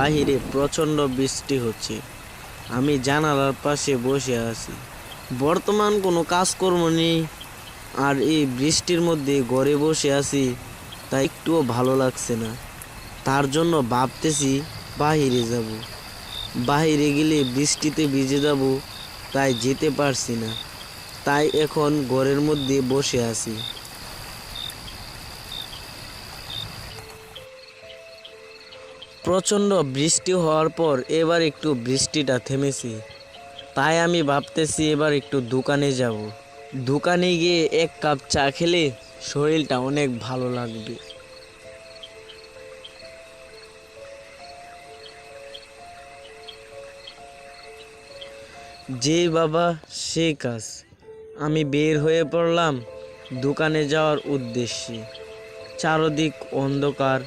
বাহিরে প্রচণ্ড বৃষ্টি হচ্ছে। আমি জানালার পাশে বসে আছি। বর্তমান কোনো কাজকর্ম নেই, আর এই বৃষ্টির মধ্যে ঘরে বসে আছি, তাই একটুও ভালো লাগছে না। তার জন্য ভাবতেছি বাহিরে যাব। বাহিরে গেলে বৃষ্টিতে ভিজে যাব, তাই যেতে পারছি না। তাই এখন ঘরের মধ্যে বসে আছি। প্রচণ্ড বৃষ্টি হওয়ার পর এবার একটু বৃষ্টিটা থেমেছে, তাই আমি ভাবতেছি এবার একটু দোকানে যাব। দোকানে গিয়ে এক কাপ চা খেলে শরীরটা অনেক ভালো লাগবে। যে বাবা সে কাজ। আমি বের হয়ে পড়লাম দোকানে যাওয়ার উদ্দেশ্যে। চারদিক অন্ধকার,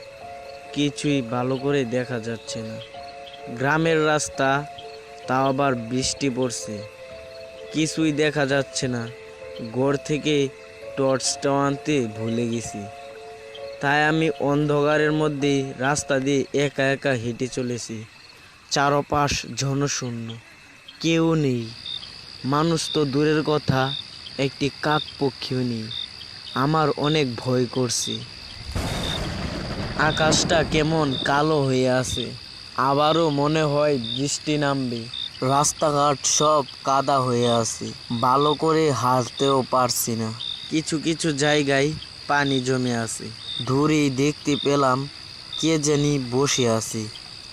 কিছুই ভালো করে দেখা যাচ্ছে না। গ্রামের রাস্তা, তাও আবার বৃষ্টি পড়ছে, কিছুই দেখা যাচ্ছে না। ঘর থেকে টর্চটাও আনতে ভুলে গেছি, তাই আমি অন্ধকারের মধ্যে রাস্তা দিয়ে একা একা হেঁটে চলেছি। চারপাশ জনশূন্য, কেউ নেই। মানুষ তো দূরের কথা, একটি কাক পক্ষীও নেই। আমার অনেক ভয় করছে। আকাশটা কেমন কালো হয়ে আছে, আবারও মনে হয় বৃষ্টি নামবে। রাস্তাঘাট সব কাদা হয়ে আছে, ভালো করে হাঁটতেও পারছি না। কিছু কিছু জায়গায় পানি জমে আছে। দূরেই দেখতে পেলাম কে জানি বসে আছে।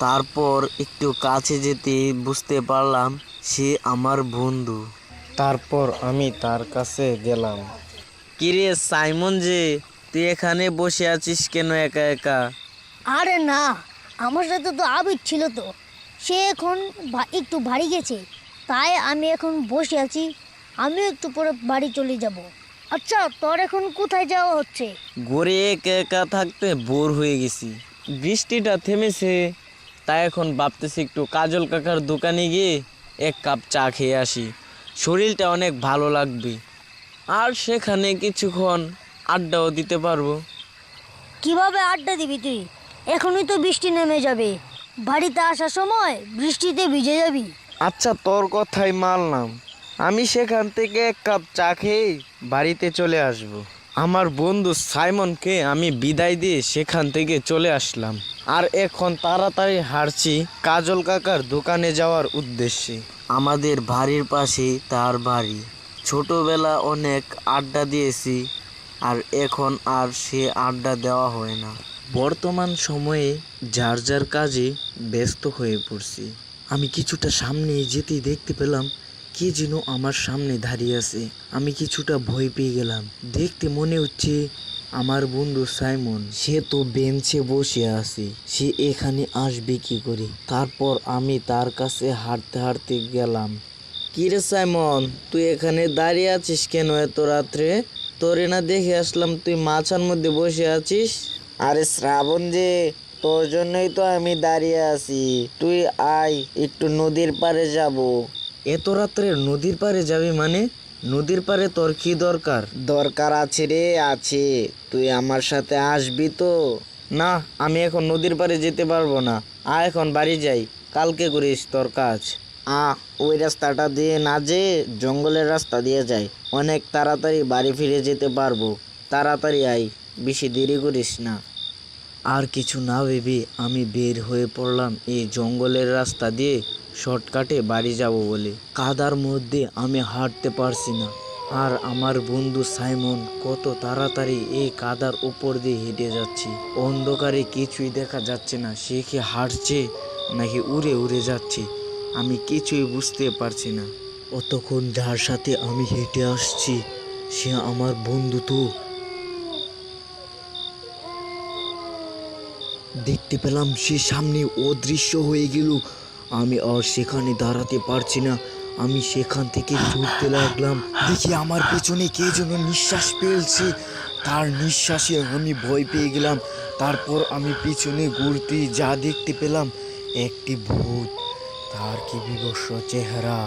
তারপর একটু কাছে যেতে বুঝতে পারলাম সে আমার বন্ধু। তারপর আমি তার কাছে গেলাম। কিরে সাইমন, যে তুই এখানে বসে আছিস কেন একা একা? আরে না, আমার সাথে তো আবির ছিল, তো সে এখন একটু বাড়ি গেছে, তাই আমি এখন বসে আছি। আমিও একটু পরে বাড়ি চলে যাব। আচ্ছা, তোর এখন কোথায় যাওয়া হচ্ছে? ঘরে একা একা থাকতে বোর হয়ে গেছি। বৃষ্টিটা থেমেছে, তাই এখন ভাবতেছি একটু কাজল কাকার দোকানে গিয়ে এক কাপ চা খেয়ে আসি। শরীরটা অনেক ভালো লাগবে, আর সেখানে কিছুক্ষণ আড্ডাও দিতে পারবো। কিভাবে আড্ডা দিবি তুই? এখনই তো বৃষ্টি নেমে যাবে, বাড়িতে আসার সময় বৃষ্টিতে ভিজে যাবি। আচ্ছা, তোর কথাই মানলাম। আমি সেখান থেকে এক কাপ চা খেয়ে বাড়িতে চলে আসব। আমার বন্ধু সাইমনকে আমি বিদায় দিয়ে সেখান থেকে চলে আসলাম, আর এখন তাড়াতাড়ি হাঁটছি কাজল কাকার দোকানে যাওয়ার উদ্দেশ্যে। আমাদের বাড়ির পাশে তার বাড়ি। ছোটবেলা অনেক আড্ডা দিয়েছি, আর এখন আর সে আড্ডা দেওয়া হয় না। বর্তমান সময়ে যার যার কাজে ব্যস্ত হয়ে পড়ছি। আমি কিছুটা সামনে যেতেই দেখতে পেলাম কে যেন আমার সামনে দাঁড়িয়ে আছে। আমি কিছুটা ভয় পেয়ে গেলাম। দেখতে মনে হচ্ছে আমার বন্ধু সাইমন। সে তো বেঞ্চে বসে আছে, সে এখানে আসবে কি করে? তারপর আমি তার কাছে হাঁটতে হাঁটতে গেলাম। কিরে সাইমন, তুই এখানে দাঁড়িয়ে আছিস কেন এত রাত্রে? তোরে না দেখে আসলাম তুই মাচার মধ্যে বসে আছিস। আরে শ্রাবণ, যে তোর জন্যই তো আমি দাঁড়িয়ে আছি। তুই আয়, একটু নদীর পাড়ে যাব। এত রাত্রে নদীর পাড়ে যাবি মানে? নদীর পাড়ে তোর কি দরকার? দরকার আছে রে, আছে। তুই আমার সাথে আসবি তো? না, আমি এখন নদীর পাড়ে যেতে পারবো না। এখন বাড়ি যাই, কালকে করিস তোর কাজ। ওই রাস্তাটা দিয়ে না, যে জঙ্গলের রাস্তা দিয়ে যাই, অনেক তাড়াতাড়ি বাড়ি ফিরে যেতে পারবো। তাড়াতাড়ি আয়, বেশি দেরি করিস না। আর কিছু না ভেবে আমি বের হয়ে পড়লাম এই জঙ্গলের রাস্তা দিয়ে শর্টকাটে বাড়ি যাব বলে। কাদার মধ্যে আমি হাঁটতে পারছি না, আর আমার বন্ধু সাইমন কত তাড়াতাড়ি এই কাদার উপর দিয়ে হেঁটে যাচ্ছে। অন্ধকারে কিছুই দেখা যাচ্ছে না, সে কি হাঁটছে নাকি উড়ে উড়ে যাচ্ছে, আমি কিছুই বুঝতে পারছি না। অতক্ষণ যার সাথে আমি হেঁটে আসছি সে আমার বন্ধু। তো দেখতে পেলাম সে সামনে অদৃশ্য হয়ে গেল। আমি আর সেখানে দাঁড়াতে পারছি না, আমি সেখান থেকে ছুটতে লাগলাম। দেখি আমার পেছনে কে যেন নিঃশ্বাস ফেলছে। তার নিঃশ্বাসে আমি ভয় পেয়ে গেলাম। তারপর আমি পিছনে ঘুরতে যা দেখতে পেলাম একটি ভূত। তার কি বিভৎস চেহারা!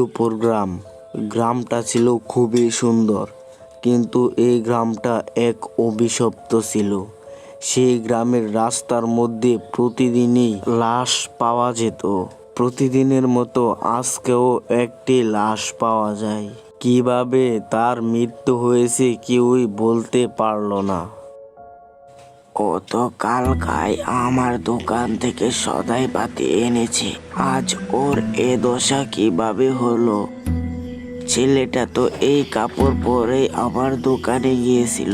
মধুপুর গ্রাম। গ্রামটা ছিল খুবই সুন্দর, কিন্তু এই গ্রামটা এক অভিশপ্ত ছিল। সেই গ্রামের রাস্তার মধ্যে প্রতিদিনই লাশ পাওয়া যেত। প্রতিদিনের মতো আজকেও একটি লাশ পাওয়া যায়। কিভাবে তার মৃত্যু হয়েছে কেউই বলতে পারল না। ও তো কালকাই আমার দোকান থেকে সদাই পাতি এনেছে, আজ ওর এ দশা কিভাবে হলো? ছেলেটা তো এই কাপড় পরেই আমার দোকানে গিয়েছিল।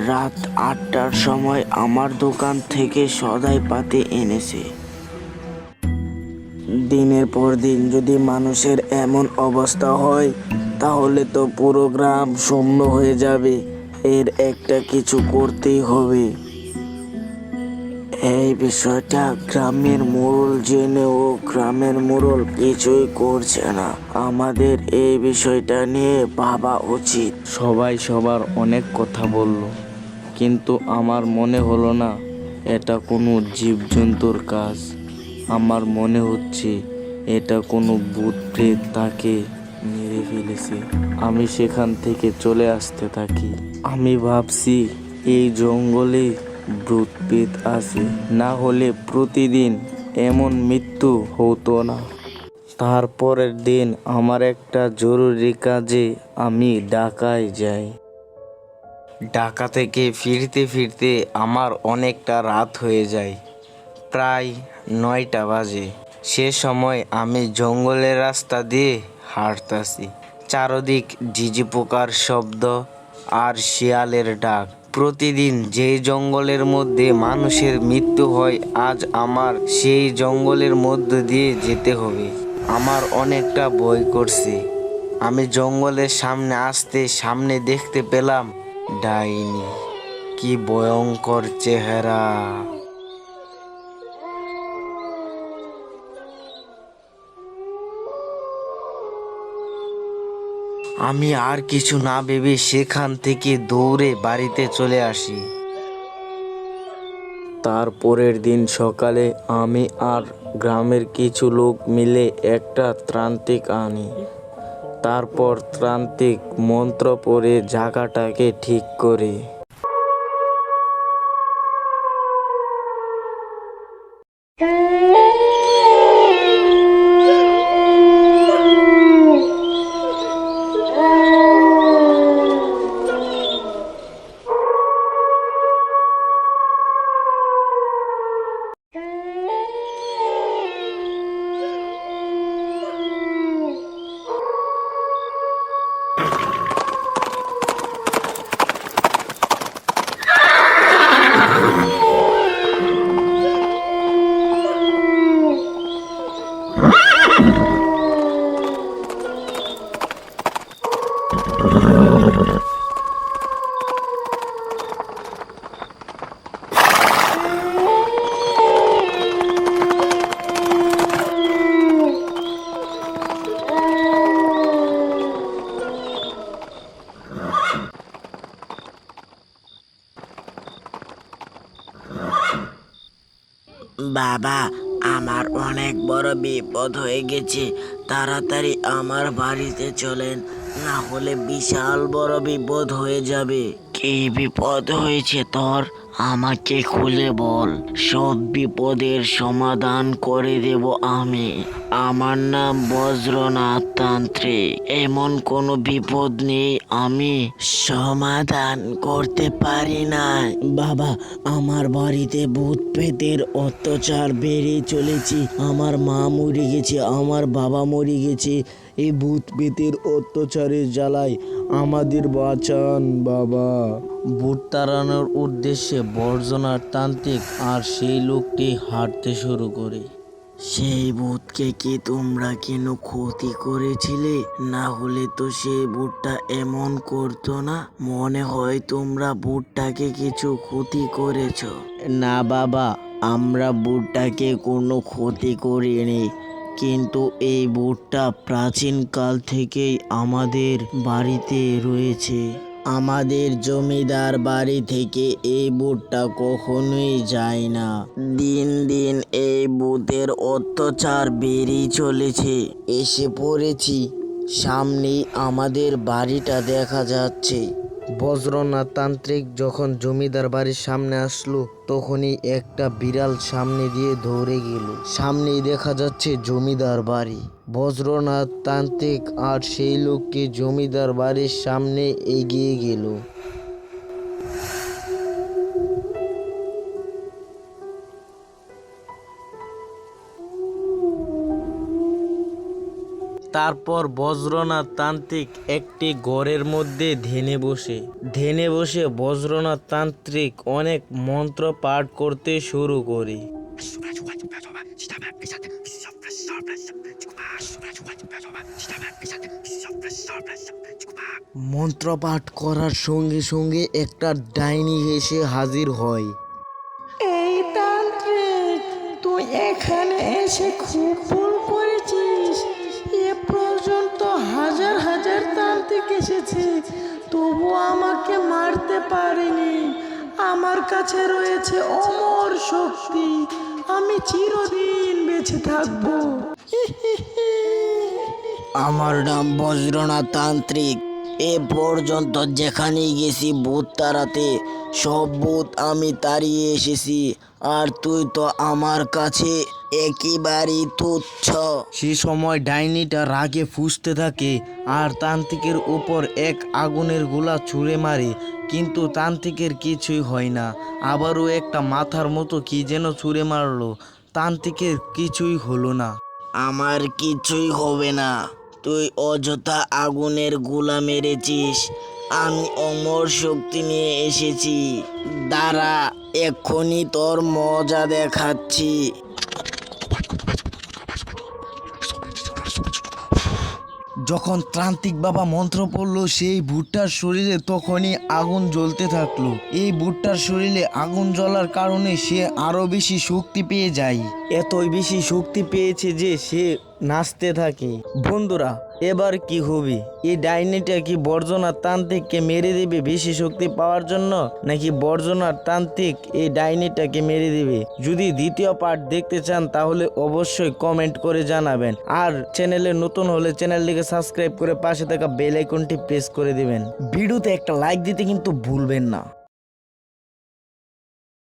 রাত 8টার সময় আমার দোকান থেকে সদাই পাতি এনেছে। দিনের পর দিন যদি মানুষের এমন অবস্থা হয়, তাহলে তো পুরো গ্রাম শূন্য হয়ে যাবে। এর একটা কিছু করতেই হবে। এই বিষয়টা গ্রামের মোড়ল জেনেও গ্রামের মোড়ল কিছুই করছে না। আমাদের এই বিষয়টা নিয়ে ভাবা উচিত। সবাই সবার অনেক কথা বলল, কিন্তু আমার মনে হলো না এটা কোনো জীবজন্তুর কাজ। আমার মনে হচ্ছে এটা কোনো ভূত প্রেত তাকে মেরে ফেলেছে। আমি সেখান থেকে চলে আসতে থাকি। আমি ভাবছি এই জঙ্গলে ভূত প্রেত আছে, না হলে প্রতিদিন এমন মৃত্যু হতো না। তারপরের দিন আমার একটা জরুরি কাজে আমি ঢাকায় যাই। ঢাকা থেকে ফিরতে ফিরতে আমার অনেকটা রাত হয়ে যায়, প্রায় 9টা বাজে। সে সময় আমি জঙ্গলের রাস্তা দিয়ে হাঁটতাছি। চারদিক ঝিঝি পোকার শব্দ আর শিয়ালের ডাক। প্রতিদিন যেই জঙ্গলের মধ্যে মানুষের মৃত্যু হয়, আজ আমার সেই জঙ্গলের মধ্য দিয়ে যেতে হবে। আমার অনেকটা ভয় করছে। আমি জঙ্গলের সামনে আসতে সামনে দেখতে পেলাম ডাইনি। কি ভয়ঙ্কর চেহারা! আমি আর কিছু না ভেবে সেখান থেকে দৌড়ে বাড়িতে চলে আসি। তারপরের দিন সকালে আমি আর গ্রামের কিছু লোক মিলে একটা ত্রান্তিক আনি। তারপর ত্রান্তিক মন্ত্র পড়ে জায়গাটাকে ঠিক করে। বাবা, আমার অনেক বড় বিপদ হয়ে গেছে। তাড়াতাড়ি আমার বাড়িতে চলেন, না হলে বিশাল বড় বিপদ হয়ে যাবে। কি বিপদ হয়েছে তোর? আমাকে খুলে বল, সব বিপদের সমাধান করে দেব আমি। আমার নাম বজ্রনাথ তান্ত্রিক। এমন কোনো বিপদ নেই আমি সমাধান করতে পারি না। বাবা, আমার বাড়িতে ভূত প্রেতের অত্যাচার বেড়ে চলেছে। আমার মা মরে গেছে, আমার বাবা মরে গেছে। এই ভূত প্রেতের অত্যাচারের জ্বালায় আমাদের বাঁচান বাবা। ভূত তাড়ানোর উদ্দেশ্যে বর্জনার তান্ত্রিক আর সেই লোকটি হাঁটতে শুরু করে। সেই ভূতকে কি তোমরা কেন ক্ষতি করেছিলে? না হলে তো সেই ভূতটা এমন করতো না। মনে হয় তোমরা ভূতটাকে কিছু ক্ষতি করেছো। না বাবা, আমরা ভূতটাকে কোনো ক্ষতি করিনি, কিন্তু এই ভূতটা প্রাচীন কাল থেকেই আমাদের বাড়িতে রয়েছে। আমাদের জমিদার বাড়ি থেকে এই ভূতটা কখনোই যায় না। দিন দিন এই ভূতের অত্যাচার বেড়েই চলেছে। এসে পড়েছি, সামনেই আমাদের বাড়িটা দেখা যাচ্ছে। বজ্রনাথ তান্ত্রিক যখন জমিদার বাড়ির সামনে আসলো তখনই একটা বিড়াল সামনে দিয়ে দৌড়ে গেল। সামনেই দেখা যাচ্ছে জমিদার বাড়ি। বজ্রনাথ তান্ত্রিক আর সেই লোকটি জমিদার বাড়ির সামনে এগিয়ে গেল। তারপর বজ্রনাথ তান্ত্রিক একটি ঘরের মধ্যে ধ্যানে বসে বজ্রনাথ তান্ত্রিক অনেক মন্ত্র পাঠ করতে শুরু করে। মন্ত্র পাঠ করার সঙ্গে সঙ্গে একটা ডাইনি এসে হাজির হয়। এই তান্ত্রিক, তুই এখানে এসে খুব ভুল করেছিস। এ পর্যন্ত হাজার হাজার তান্ত্রিক এসেছে, তবু আমাকে মারতে পারেনি। আমার কাছে রয়েছে অমর শক্তি, আমি চিরদিন বেঁচে থাকবো। আমার নাম বজ্রনাথ তান্ত্রিক। এ পর্যন্ত যেখানেই গেছি ভূত তাড়াতে, সব ভূত আমি তাড়িয়ে এসেছি, আর তুই তো আমার কাছে একেবারেই তুচ্ছ। সে সময় ডাইনিটা রাগে ফুঁসতে থাকে আর তান্ত্রিকের উপর এক আগুনের গোলা ছুঁড়ে মারে, কিন্তু তান্ত্রিকের কিছুই হয় না। আবারও একটা মাথার মতো কি যেন ছুঁড়ে মারলো, তান্ত্রিকের কিছুই হলো না। আমার কিছুই হবে না, তুই অযথা আগুনের গোলা মেরেছিস। আমি অমর শক্তি নিয়ে এসেছি, দাঁড়া, এক্ষুনি তোর মজা দেখাচ্ছি। যখন তান্ত্রিক বাবা মন্ত্র পড়লো সেই ভুট্টার শরীরে তখনই আগুন জ্বলতে থাকলো। এই ভুট্টার শরীরে আগুন জ্বলার কারণে সে আরো বেশি শক্তি পেয়ে যায়। এতই বেশি শক্তি পেয়েছে যে সে নাচতে থাকে। বন্ধুরা, এবার কি হবে? এই ডাইনিটা কি বজ্রনাথ তান্ত্রিককে মেরে দেবে বেশি শক্তি পাওয়ার জন্য, নাকি বজ্রনাথ তান্ত্রিক এই ডাইনিটাকে মেরে দেবে? যদি দ্বিতীয় পার্ট দেখতে চান তাহলে অবশ্যই কমেন্ট করে জানাবেন, আর চ্যানেলে নতুন হলে চ্যানেলটিকে সাবস্ক্রাইব করে পাশে থাকা বেল আইকনটি প্রেস করে দিবেন। ভিডিওতে একটা লাইক দিতে কিন্তু ভুলবেন না।